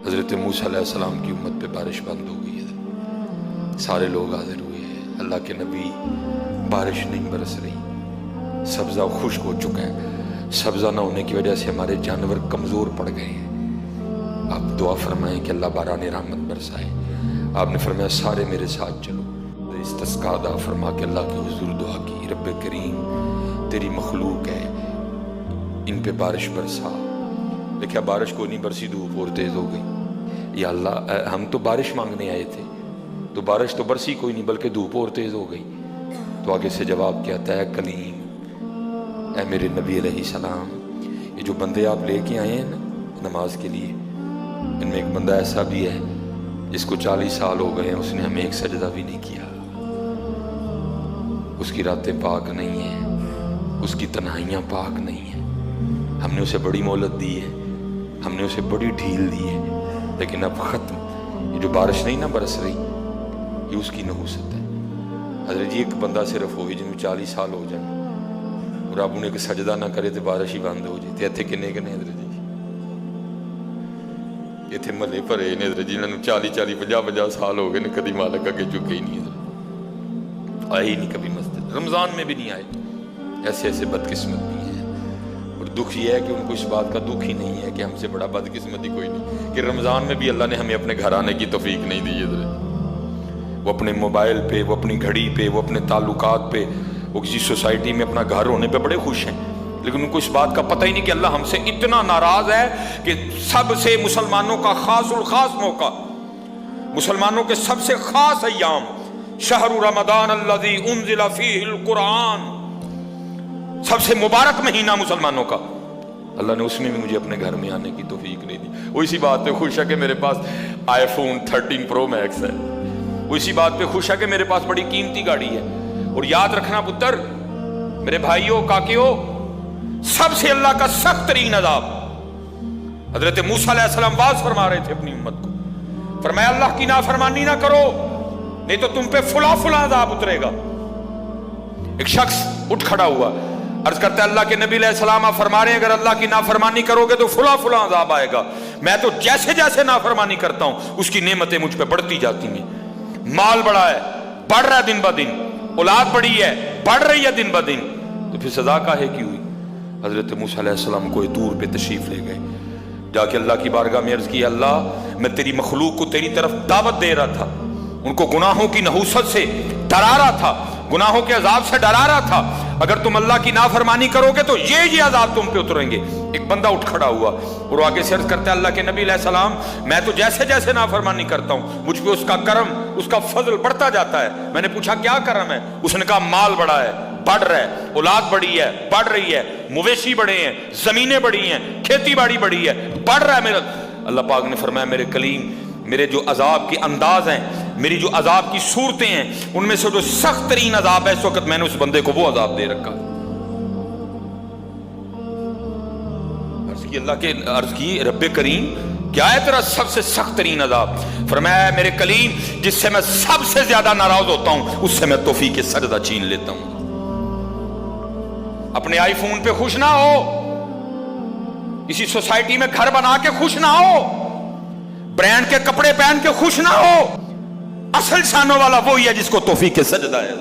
حضرت موسیٰ علیہ السلام کی امت پہ بارش بند ہو گئی ہے، سارے لوگ حاضر ہوئے ہیں، اللہ کے نبی بارش نہیں برس رہی، سبزہ خشک ہو چکا ہے، سبزہ نہ ہونے کی وجہ سے ہمارے جانور کمزور پڑ گئے ہیں، آپ دعا فرمائیں کہ اللہ باران رحمت برسائے۔ آپ نے فرمایا سارے میرے ساتھ چلو، استسقاء ادا فرما کے اللہ کے حضور دعا کی، رب کریم تیری مخلوق ہے، ان پہ بارش برسا۔ دیکھا بارش کو نہیں برسی، دھوپ اور تیز ہو گئی۔ یا اللہ ہم تو بارش مانگنے آئے تھے، تو بارش تو برسی کوئی نہیں بلکہ دھوپ اور تیز ہو گئی۔ تو آگے سے جواب کیا آتا ہے، کلیم اے میرے نبی علیہ السلام، یہ جو بندے آپ لے کے آئے ہیں نا نماز کے لیے، ان میں ایک بندہ ایسا بھی ہے جس کو 40 سال ہو گئے ہیں، اس نے ہمیں ایک سجدہ بھی نہیں کیا، اس کی راتیں پاک نہیں ہیں، اس کی تنہائیاں پاک نہیں ہیں، ہم نے اسے بڑی مہلت دی ہے، ہم نے اسے بڑی ڈھیل دی ہے، لیکن اب ختم۔ یہ جو بارش نہیں نہ برس رہی، یہ اس کی نحوست ہے۔ حضرت جی ایک بندہ صرف ہوئی جن میں 40 سال ہو جائیں اور آپ انہیں سجدہ نہ کرے تو بارش ہی بند ہو جاتی۔ اتنے کنے کنے حضرت جی اتنے محلے بھرے نے حضرت جی، انہوں نے 40 سال ہو گئے نے کدی مالک اگے چکے ہی نہیں، حضرت آئے ہی نہیں کبھی مسجد، رمضان میں بھی نہیں آئے۔ ایسے ایسے بدقسمت بھی ہیں، اور دکھ یہ ہے کہ ان کو اس بات کا دکھ ہی نہیں ہے کہ ہم سے بڑا بدقسمت ہی کوئی نہیں کہ رمضان میں بھی اللہ نے ہمیں اپنے گھر آنے کی توفیق نہیں دی حضرت۔ وہ اپنے موبائل پہ، وہ اپنی گھڑی پہ، وہ اپنے تعلقات پہ، وہ کسی سوسائٹی میں اپنا گھر ہونے پہ بڑے خوش ہیں، لیکن ان کو اس بات کا پتہ ہی نہیں کہ اللہ ہم سے اتنا ناراض ہے کہ سب سے مسلمانوں کا خاص الخاص موقع، مسلمانوں کے سب سے خاص ایام، شہر رمضان الذی انزل فیہ القرآن، سب سے مبارک مہینہ مسلمانوں کا، اللہ نے اس میں بھی مجھے اپنے گھر میں آنے کی توفیق نہیں دی۔ وہ اسی بات پہ خوش ہے کہ میرے پاس آئی فون 13 پرو میکس ہے، وہ اسی بات پہ خوش ہے کہ میرے پاس بڑی قیمتی گاڑی ہے۔ اور یاد رکھنا پتر، میرے بھائیوں کاکیوں، سب سے اللہ کا سخت ترین عذاب، حضرت موسیٰ علیہ السلام واز فرما رہے تھے اپنی امت کو، فرمایا اللہ کی نافرمانی نہ کرو نہیں تو تم پہ فلاں فلاں عذاب اترے گا۔ ایک شخص اٹھ کھڑا ہوا، عرض کرتا ہے اللہ کے نبی علیہ السلام آپ فرما رہے ہیں اگر اللہ کی نافرمانی کرو گے تو فلاں فلاں عذاب آئے گا، میں تو جیسے جیسے نافرمانی کرتا ہوں اس کی نعمتیں مجھ پہ بڑھتی جاتی ہیں، مال بڑا ہے، بڑھ رہا ہے دن بہ دن، اولاد بڑی ہے، بڑھ رہی ہے دن بہ دن، تو پھر سزا کاہے کی ہوئی؟ حضرت موسیٰ علیہ السلام کوئی دور پہ تشریف لے گئے، جا کے اللہ کی بارگاہ میں عرض کی، اللہ میں تیری مخلوق کو تیری طرف دعوت دے رہا تھا، ان کو گناہوں کی نحوست سے ڈرا رہا تھا، گناہوں کے عذاب سے ڈرا رہا تھا، اگر تم اللہ کی نافرمانی کرو گے تو یہ عذاب تم پہ اتریں گے۔ ایک بندہ اٹھ کھڑا ہوا اور آگے سے عرض کرتا ہے اللہ کے نبی علیہ السلام میں تو جیسے جیسے نافرمانی کرتا ہوں مجھ پہ اس کا کرم، اس کا فضل بڑھتا جاتا ہے۔ میں نے پوچھا کیا کرم ہے؟ اس نے کہا مال بڑا ہے، بڑھ رہا ہے، اولاد بڑی ہے، بڑھ رہی ہے، مویشی بڑے ہیں، زمینیں بڑی ہیں، کھیتی باڑی بڑی ہے، بڑھ رہا ہے میرا۔ اللہ پاک نے فرمایا میرے کلیم، میرے جو عذاب کے انداز ہیں، میری جو عذاب کی صورتیں ہیں، ان میں سے جو سخت ترین عذاب ہے اس وقت میں نے اس بندے کو وہ عذاب دے رکھا۔ عرض کی رب کریم کیا ہے تیرا سب سے سخت ترین عذاب؟ فرمایا میرے کلیم جس سے میں سب سے زیادہ ناراض ہوتا ہوں اس سے میں توفیق سجدہ چھین لیتا ہوں۔ اپنے آئی فون پہ خوش نہ ہو، کسی سوسائٹی میں گھر بنا کے خوش نہ ہو، برانڈ کے کپڑے پہن کے خوش نہ ہو، اصل شانوں والا وہی ہے جس کو توفیق سجدہ ہے۔